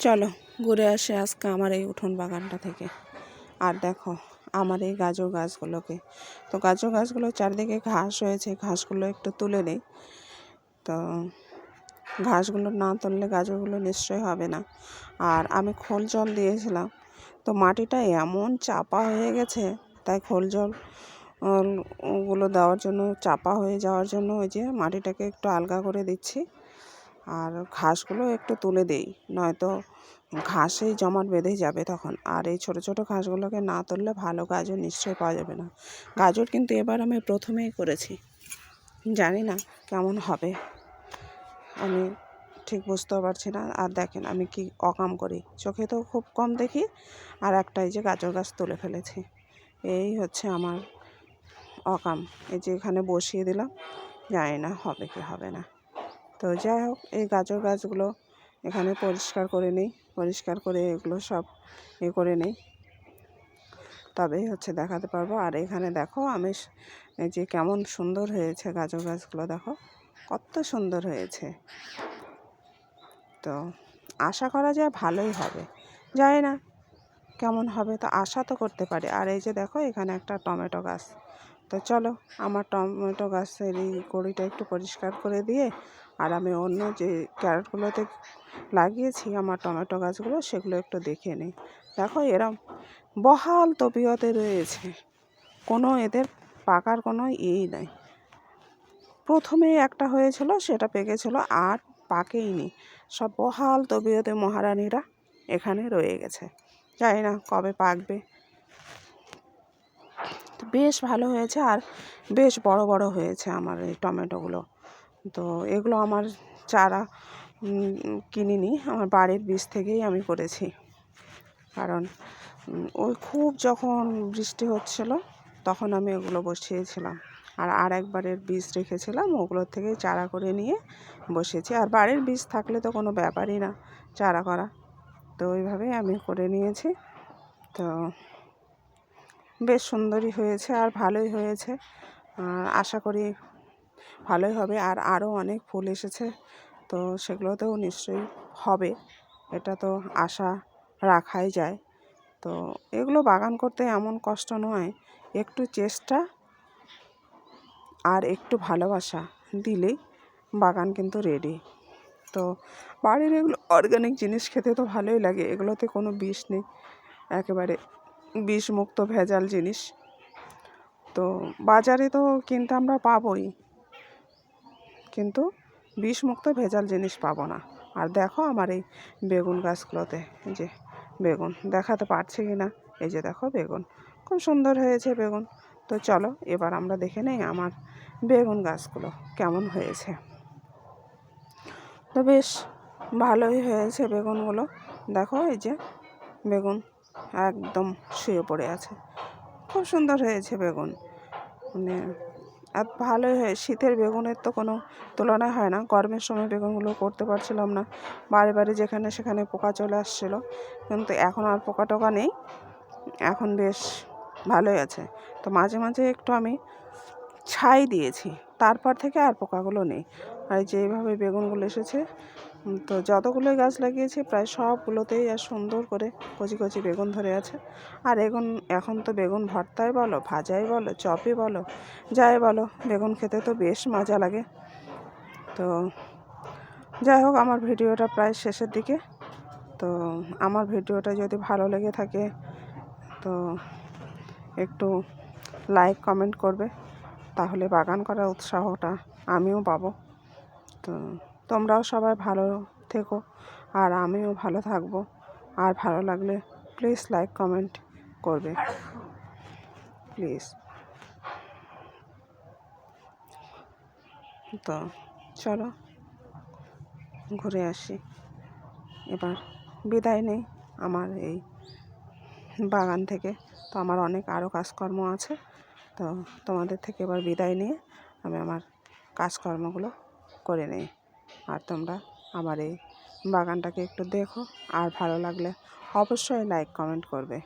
চলো ঘুরে আসি আজকে আমার এই উঠোন বাগানটা থেকে। আর দেখো আমার এই গাজর গাছগুলোকে, তো গাজর গাছগুলো চারদিকে ঘাস হয়েছে, ঘাসগুলো একটু তুলে নেই। তো ঘাসগুলো না তুললে গাজরগুলো নিশ্চয়ই হবে না। আর আমি খোল জল দিয়েছিলাম, তো মাটিটা এমন চাপা হয়ে গেছে, তাই খোল জল গুলো দেওয়ার জন্য, চাপা হয়ে যাওয়ার জন্য ওই যে মাটিটাকে একটু আলগা করে দিচ্ছি। আর ঘাসগুলো একটু তুলে দেই, নয়তো ঘাসেই জমাট বেঁধে যাবে তখন। আর এই ছোট ছোট ঘাসগুলোকে না তুললে ভালো গাজর নিশ্চয়ই পাওয়া যাবে না। গাজর কিন্তু এবার আমি প্রথমেই করেছি, জানি না কেমন হবে, আমি ঠিক বুঝতেও পারছি না। আর দেখেন আমি কি অকাম করি, চোখে তো খুব কম দেখি, আর একটা এই যে গাজর গাছ তুলে ফেলেছি। এই হচ্ছে আমার অকাম। এই যে এখানে বসিয়ে দিলাম, জানি না হবে কি হবে না। তো যাই হোক, এই গাজর গাছগুলো এখানে পরিষ্কার করে নিই, পরিষ্কার করে এগুলো সব করে নিই, তবেই হচ্ছে দেখাতে পারবো। আর এখানে দেখো আমি এই যে কেমন সুন্দর হয়েছে গাজর গাছগুলো, দেখো কত সুন্দর হয়েছে। তো আশা করা যায় ভালোই হবে, জানি না কেমন হবে, তো আশা তো করতে পারি। আর এই যে দেখো এখানে একটা টমেটো গাছ। তো চলো আমার টমেটো গাছের এই কড়িটা একটু পরিষ্কার করে দিয়ে, আর আমি অন্য যে ক্যারটগুলোতে লাগিয়েছি আমার টমেটো গাছগুলো, সেগুলো একটু দেখে নিই। দেখো এরম বহাল তবিয়তে রয়েছে, কোনো এদের পাকার কোনো ইয়েই নাই। প্রথমেই একটা হয়েছিল, সেটা পেকেছিল, আর পাকেইনি, সব বহাল তবিয়তে মহারানীরা এখানে রয়ে গেছে, জানি না কবে পাকবে। বেশ ভালো হয়েছে, আর বেশ বড় বড় হয়েছে আমার এই টমেটোগুলো। তো এগুলো আমার চারা কিনিনি, আমার বাড়ির বীজ থেকেই আমি করেছি। কারণ ওই খুব যখন বৃষ্টি হচ্ছিল তখন আমি ওগুলো বসিয়েছিলাম, আর একবারের বীজ রেখেছিলাম, ওগুলোর থেকেই চারা করে নিয়ে বসিয়েছি। আর বাড়ির বীজ থাকলে তো কোনো ব্যাপারই না চারা করা, তো ওইভাবেই আমি করে নিয়েছি। তো বেশ সুন্দরই হয়েছে আর ভালোই হয়েছে, আশা করি ভালোই হবে। আর আরও অনেক ফুল এসেছে, তো সেগুলোতেও নিশ্চয়ই হবে, এটা তো আশা রাখাই যায়। তো এগুলো বাগান করতে এমন কষ্ট নয়, একটু চেষ্টা আর একটু ভালোবাসা দিলেই বাগান কিন্তু রেডি। তো বাড়ির এগুলো অর্গ্যানিক জিনিস খেতে তো ভালোই লাগে, এগুলোতে কোনো বিষ নেই, একেবারে বিষমুক্ত ভেজাল জিনিস। তো বাজারে তো কিনতে আমরা পাবোই, কিন্তু বিষমুক্ত ভেজাল জিনিস পাবো না। আর দেখো আমার এই বেগুন গাছগুলোতে, যে বেগুন দেখাতে পারছি কি না, এই যে দেখো বেগুন খুব সুন্দর হয়েছে বেগুন। তো চলো এবার আমরা দেখে নেই আমার বেগুন গাছগুলো কেমন হয়েছে। তো বেশ ভালোই হয়েছে বেগুনগুলো, দেখো এই যে বেগুন একদম শুয়ে পড়ে আছে, খুব সুন্দর হয়েছে বেগুন, মানে এত ভালোই হয়। শীতের বেগুনের তো কোনো তুলনা হয় না, গরমের সময় বেগুনগুলো করতে পারছিলাম না, বারে বারে যেখানে সেখানে পোকা চলে আসছিলো, কিন্তু এখন আর পোকা টোকা নেই, এখন বেশ ভালোই আছে। তো মাঝে মাঝে একটু আমি ছাই দিয়েছি, তারপর থেকে আর পোকাগুলো নেই। আর যেভাবে বেগুনগুলো এসেছে, তো যতগুলোই গাছ লাগিয়েছি প্রায় সবগুলোতেই আর সুন্দর করে কচি কচি বেগুন ধরে আছে। আর এখন তো বেগুন ভর্তাই বলো, ভাজাই বলো, চপই বলো, যাই বলো, বেগুন খেতে তো বেশ মজা লাগে। তো যাই হোক, আমার ভিডিওটা প্রায় শেষের দিকে। তো আমার ভিডিওটা যদি ভালো লেগে থাকে তো একটু লাইক কমেন্ট করবে, তাহলে বাগান করার উৎসাহটা আমিও পাবো। তো তোমরাও সবাই ভালো থেকো, আর আমিও ভালো থাকবো। আর ভালো লাগলে প্লিজ লাইক কমেন্ট করবে, প্লিজ। তো চলো ঘুরে আসি, এবার বিদায় নেই আমার এই বাগান থেকে। তো আমার অনেক আরও কাজকর্ম আছে, তো তোমাদের থেকে এবার বিদায় নিয়ে আমি আমার কাজকর্মগুলো করে নিই। আর তোমরা আমার এই বাগানটাকে একটু দেখো, আর ভালো লাগলে অবশ্যই লাইক কমেন্ট করবে।